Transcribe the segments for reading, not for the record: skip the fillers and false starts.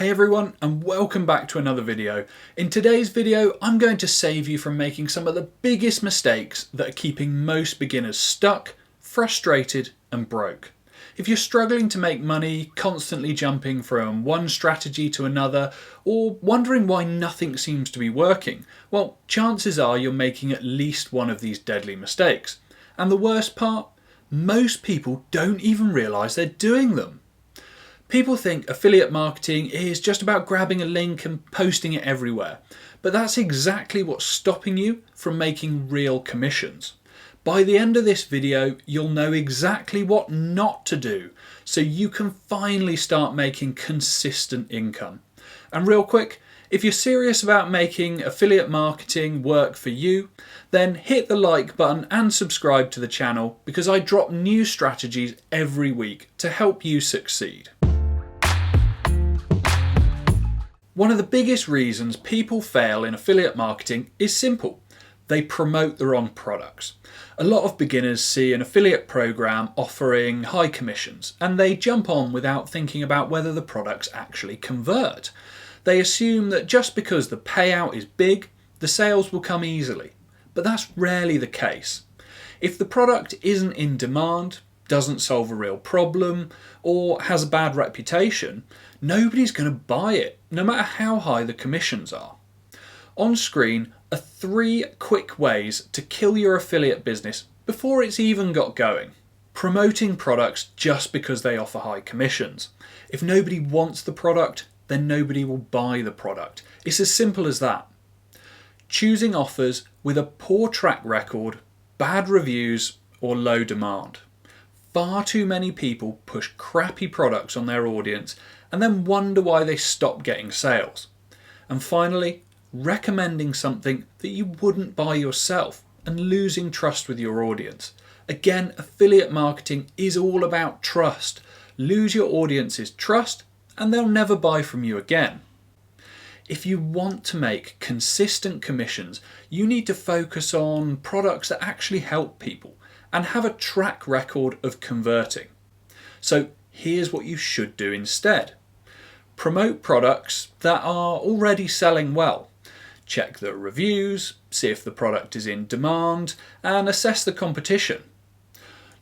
Hey everyone, and welcome back to another video. In today's video, I'm going to save you from making some of the biggest mistakes that are keeping most beginners stuck, frustrated, and broke. If you're struggling to make money, constantly jumping from one strategy to another, or wondering why nothing seems to be working, well, chances are you're making at least one of these deadly mistakes. And the worst part? Most people don't even realise they're doing them. People think affiliate marketing is just about grabbing a link and posting it everywhere, but that's exactly what's stopping you from making real commissions. By the end of this video, you'll know exactly what not to do, so you can finally start making consistent income. And real quick, if you're serious about making affiliate marketing work for you, then hit the like button and subscribe to the channel because I drop new strategies every week to help you succeed. One of the biggest reasons people fail in affiliate marketing is simple. They promote the wrong products. A lot of beginners see an affiliate program offering high commissions and they jump on without thinking about whether the products actually convert. They assume that just because the payout is big, the sales will come easily. But that's rarely the case. If the product isn't in demand, doesn't solve a real problem, or has a bad reputation, nobody's going to buy it, no matter how high the commissions are. On screen are 3 quick ways to kill your affiliate business before it's even got going. Promoting products just because they offer high commissions. If nobody wants the product, then nobody will buy the product. It's as simple as that. Choosing offers with a poor track record, bad reviews, or low demand. Far too many people push crappy products on their audience and then wonder why they stop getting sales. And finally, recommending something that you wouldn't buy yourself and losing trust with your audience. Again, affiliate marketing is all about trust. Lose your audience's trust and they'll never buy from you again. If you want to make consistent commissions, you need to focus on products that actually help people and have a track record of converting. So here's what you should do instead. Promote products that are already selling well. Check the reviews, see if the product is in demand, and assess the competition.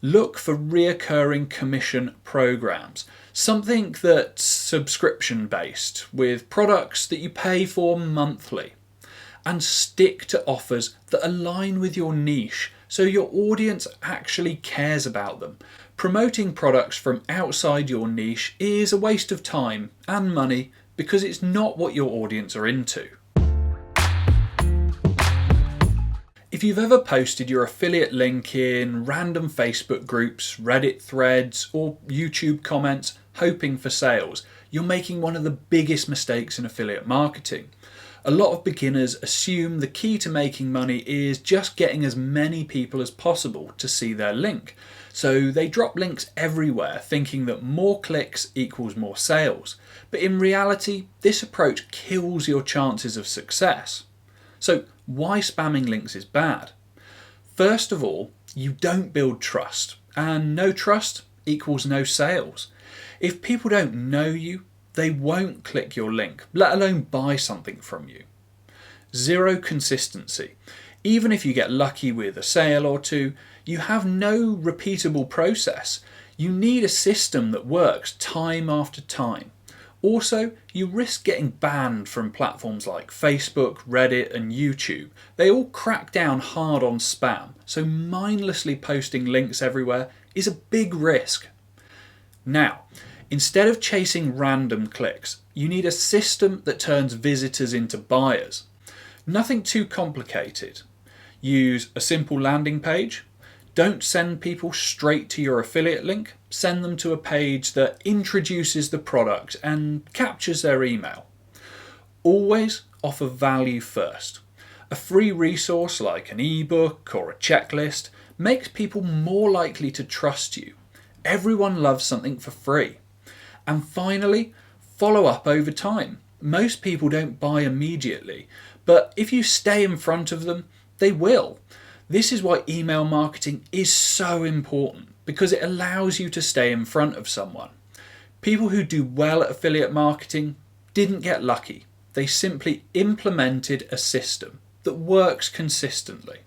Look for reoccurring commission programs, something that's subscription based with products that you pay for monthly. And stick to offers that align with your niche so your audience actually cares about them. Promoting products from outside your niche is a waste of time and money because it's not what your audience are into. If you've ever posted your affiliate link in random Facebook groups, Reddit threads, or YouTube comments hoping for sales, you're making one of the biggest mistakes in affiliate marketing. A lot of beginners assume the key to making money is just getting as many people as possible to see their link. So they drop links everywhere thinking that more clicks equals more sales. But in reality, this approach kills your chances of success. So why spamming links is bad? First of all, you don't build trust, and no trust equals no sales. If people don't know you, they won't click your link, let alone buy something from you. Zero consistency. Even if you get lucky with a sale or two, you have no repeatable process. You need a system that works time after time. Also, you risk getting banned from platforms like Facebook, Reddit, and YouTube. They all crack down hard on spam, so mindlessly posting links everywhere is a big risk. Now, instead of chasing random clicks, you need a system that turns visitors into buyers. Nothing too complicated. Use a simple landing page. Don't send people straight to your affiliate link. Send them to a page that introduces the product and captures their email. Always offer value first. A free resource like an ebook or a checklist makes people more likely to trust you. Everyone loves something for free. And finally, follow up over time. Most people don't buy immediately, but if you stay in front of them, they will. This is why email marketing is so important, because it allows you to stay in front of someone. People who do well at affiliate marketing didn't get lucky. They simply implemented a system that works consistently.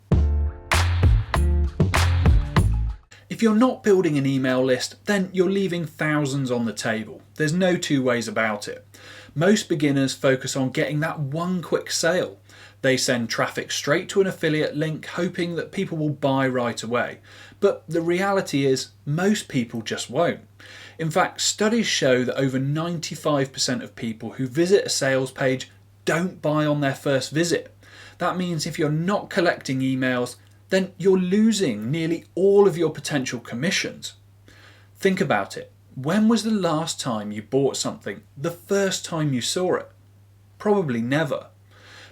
If you're not building an email list, then you're leaving thousands on the table. There's no two ways about it. Most beginners focus on getting that one quick sale. They send traffic straight to an affiliate link, hoping that people will buy right away. But the reality is, most people just won't. In fact, studies show that over 95% of people who visit a sales page don't buy on their first visit. That means if you're not collecting emails, then you're losing nearly all of your potential commissions. Think about it. When was the last time you bought something the first time you saw it? Probably never.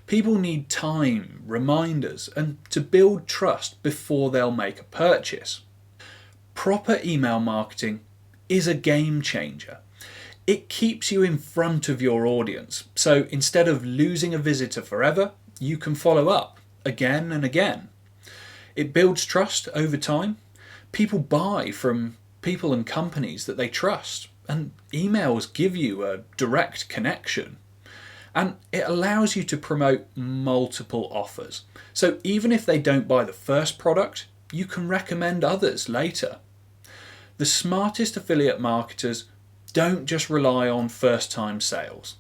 People need time, reminders, and to build trust before they'll make a purchase. Proper email marketing is a game changer. It keeps you in front of your audience, so instead of losing a visitor forever, you can follow up again and again. It builds trust over time. People buy from people and companies that they trust, and emails give you a direct connection. And it allows you to promote multiple offers. So even if they don't buy the first product, you can recommend others later. The smartest affiliate marketers don't just rely on first-time sales.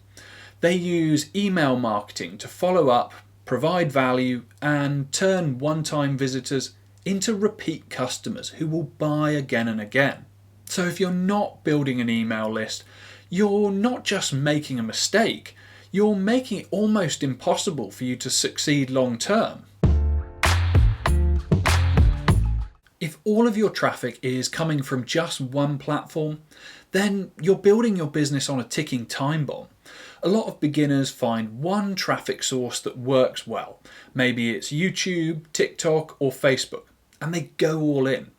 They use email marketing to follow up, provide value, and turn one-time visitors into repeat customers who will buy again and again. So if you're not building an email list, you're not just making a mistake, you're making it almost impossible for you to succeed long term. If all of your traffic is coming from just one platform, then you're building your business on a ticking time bomb. A lot of beginners find one traffic source that works well. Maybe it's YouTube, TikTok, or Facebook, and they go all in.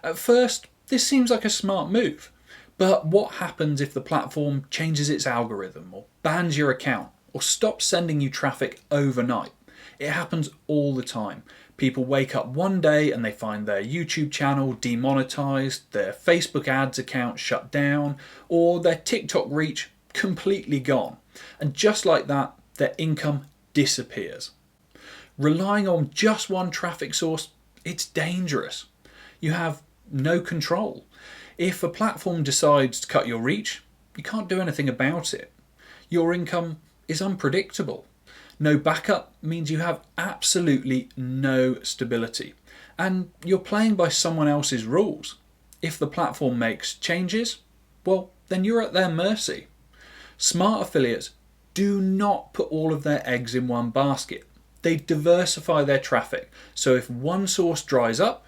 At first, this seems like a smart move. But what happens if the platform changes its algorithm, or bans your account, or stops sending you traffic overnight? It happens all the time. People wake up one day and they find their YouTube channel demonetized, their Facebook ads account shut down, or their TikTok reach completely gone. And just like that, their income disappears. Relying on just one traffic source, it's dangerous. You have no control. If a platform decides to cut your reach, you can't do anything about it. Your income is unpredictable. No backup means you have absolutely no stability, and you're playing by someone else's rules. If the platform makes changes, well, then you're at their mercy. Smart affiliates do not put all of their eggs in one basket. They diversify their traffic, so if one source dries up,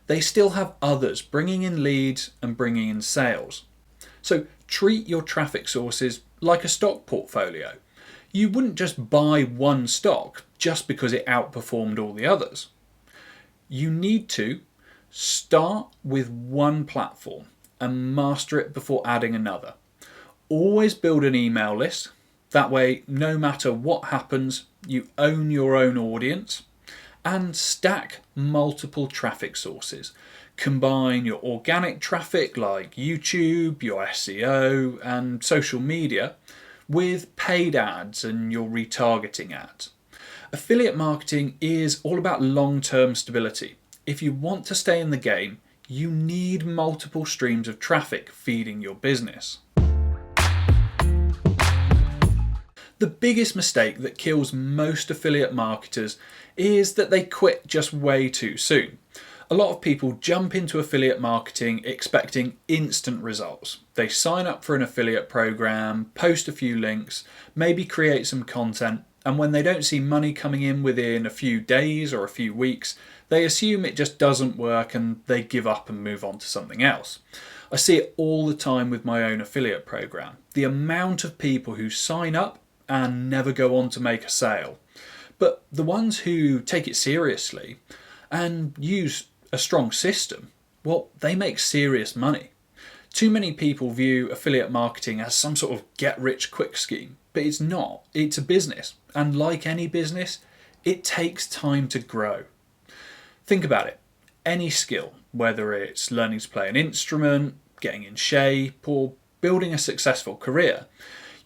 they still have others bringing in leads and bringing in sales. So treat your traffic sources like a stock portfolio. You wouldn't just buy one stock just because it outperformed all the others. You need to start with one platform and master it before adding another. Always build an email list. That way, no matter what happens, you own your own audience. And stack multiple traffic sources. Combine your organic traffic like YouTube, your SEO and social media with paid ads and your retargeting ads. Affiliate marketing is all about long-term stability. If you want to stay in the game, you need multiple streams of traffic feeding your business. The biggest mistake that kills most affiliate marketers is that they quit just way too soon. A lot of people jump into affiliate marketing expecting instant results. They sign up for an affiliate program, post a few links, maybe create some content, and when they don't see money coming in within a few days or a few weeks, they assume it just doesn't work and they give up and move on to something else. I see it all the time with my own affiliate program. The amount of people who sign up and never go on to make a sale. But the ones who take it seriously and use a strong system, well, they make serious money. Too many people view affiliate marketing as some sort of get-rich-quick scheme, but it's not. It's a business, and like any business, it takes time to grow. Think about it. Any skill, whether it's learning to play an instrument, getting in shape, or building a successful career,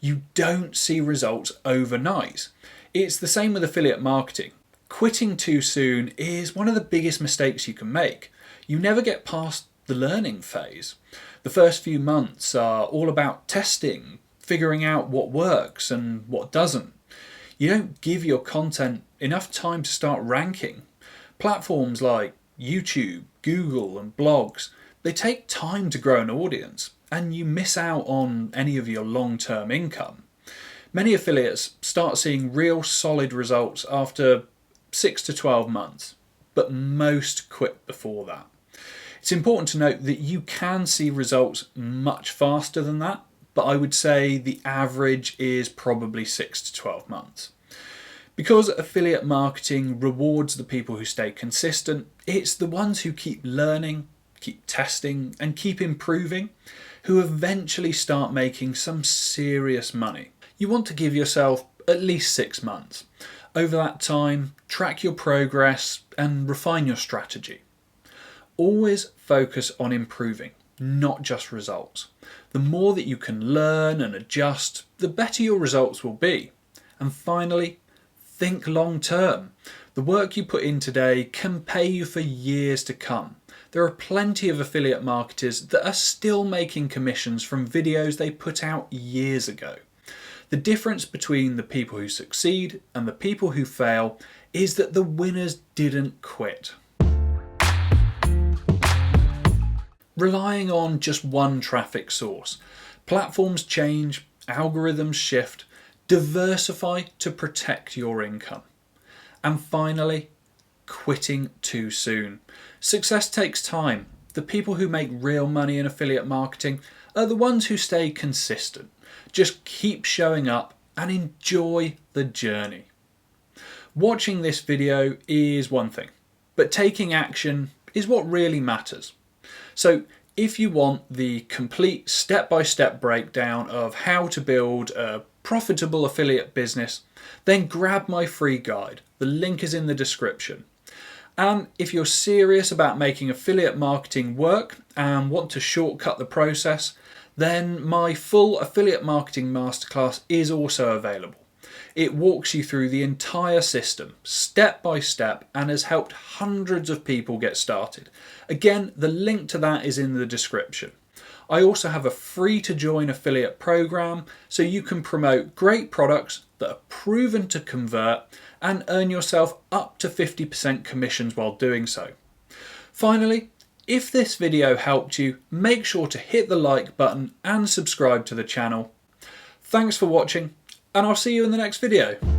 You don't see results overnight. It's the same with affiliate marketing. Quitting too soon is one of the biggest mistakes you can make. You never get past the learning phase. The first few months are all about testing, figuring out what works and what doesn't. You don't give your content enough time to start ranking. Platforms like YouTube, Google and blogs, they take time to grow an audience, and you miss out on any of your long-term income. Many affiliates start seeing real solid results after 6 to 12 months, but most quit before that. It's important to note that you can see results much faster than that, but I would say the average is probably 6 to 12 months. Because affiliate marketing rewards the people who stay consistent, it's the ones who keep learning, keep testing and keep improving who eventually start making some serious money. You want to give yourself at least 6 months. Over that time, track your progress and refine your strategy. Always focus on improving, not just results. The more that you can learn and adjust, the better your results will be. And finally, think long term. The work you put in today can pay you for years to come. There are plenty of affiliate marketers that are still making commissions from videos they put out years ago. The difference between the people who succeed and the people who fail is that the winners didn't quit. Relying on just one traffic source. Platforms change, algorithms shift. Diversify to protect your income. And finally, quitting too soon. Success takes time. The people who make real money in affiliate marketing are the ones who stay consistent. Just keep showing up and enjoy the journey. Watching this video is one thing, but taking action is what really matters. So if you want the complete step-by-step breakdown of how to build a profitable affiliate business, then grab my free guide. The link is in the description. And if you're serious about making affiliate marketing work and want to shortcut the process, then my full affiliate marketing masterclass is also available. It walks you through the entire system, step by step, and has helped hundreds of people get started. Again, the link to that is in the description. I also have a free to join affiliate program so you can promote great products that are proven to convert and earn yourself up to 50% commissions while doing so. Finally, if this video helped you, make sure to hit the like button and subscribe to the channel. Thanks for watching, and I'll see you in the next video.